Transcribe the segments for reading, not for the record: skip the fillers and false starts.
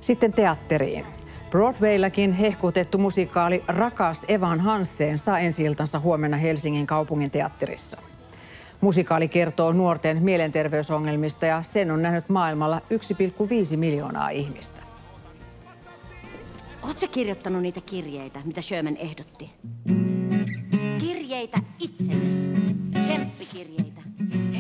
Sitten teatteriin. Broadwaylläkin hehkutettu musikaali Rakas Evan Hansen saa ensi-iltansa huomenna Helsingin kaupunginteatterissa. Musikaali kertoo nuorten mielenterveysongelmista ja sen on nähnyt maailmalla 1,5 miljoonaa ihmistä. Ootko kirjoittanut niitä kirjeitä, mitä Sherman ehdotti? Kirjeitä itsellesi. Tsemppikirjeitä.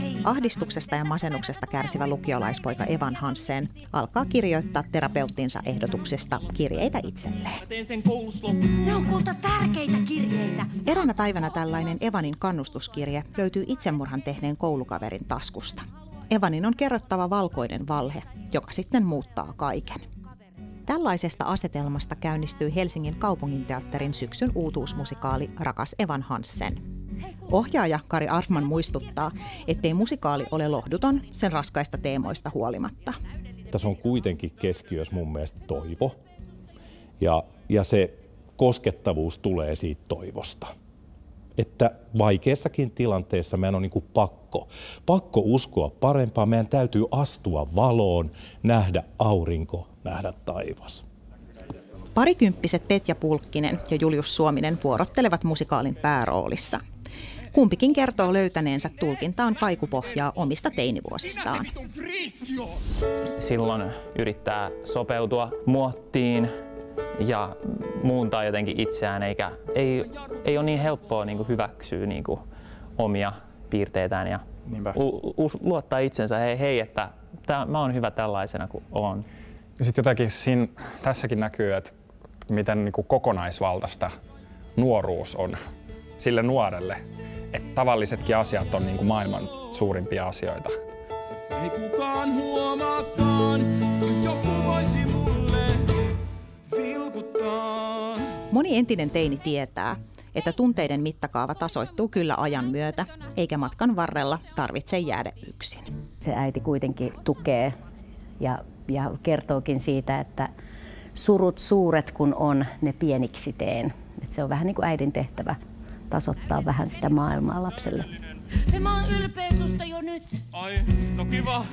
Hei. Ahdistuksesta ja masennuksesta kärsivä lukiolaispoika Evan Hansen alkaa kirjoittaa terapeuttinsa ehdotuksesta kirjeitä itselleen. Ne on kulta tärkeitä kirjeitä. Eräänä päivänä tällainen Evanin kannustuskirje löytyy itsemurhan tehneen koulukaverin taskusta. Evanin on kerrottava valkoinen valhe, joka sitten muuttaa kaiken. Tällaisesta asetelmasta käynnistyy Helsingin kaupunginteatterin syksyn uutuusmusikaali Rakas Evan Hansen. Ohjaaja Kari Arfman muistuttaa, ettei musikaali ole lohduton sen raskaista teemoista huolimatta. Tässä on kuitenkin keskiössä mun mielestä toivo ja se koskettavuus tulee siitä toivosta. Että vaikeassakin tilanteessa meidän on niin kuin pakko uskoa parempaa. Meidän täytyy astua valoon, nähdä aurinko, nähdä taivas. Parikymppiset Petja Pulkkinen ja Julius Suominen vuorottelevat musikaalin pääroolissa. Kumpikin kertoo löytäneensä tulkintaan kaikupohjaa omista teinivuosistaan. Silloin yrittää sopeutua muottiin ja muuntaa jotenkin itseään, eikä ei ole niin helppoa niin kuin hyväksyä niin kuin omia piirteitään ja luottaa itsensä, hei että mä oon hyvä tällaisena kuin oon. Ja sitten jotenkin tässäkin näkyy, että miten niin kuin kokonaisvaltaista nuoruus on sille nuorelle. Että tavallisetkin asiat on niin kuin maailman suurimpia asioita. Ei kukaan huomaakaan, joku voisi mulle vilkuttaa. Moni entinen teini tietää, että tunteiden mittakaava tasoittuu kyllä ajan myötä, eikä matkan varrella tarvitse jäädä yksin. Se äiti kuitenkin tukee ja kertookin siitä, että surut suuret kun on, ne pieniksi teen. Että se on vähän niin kuin äidin tehtävä tasoittaa vähän sitä maailmaa lapselle. Mä oon ylpeä susta jo nyt. Ai, no kiva.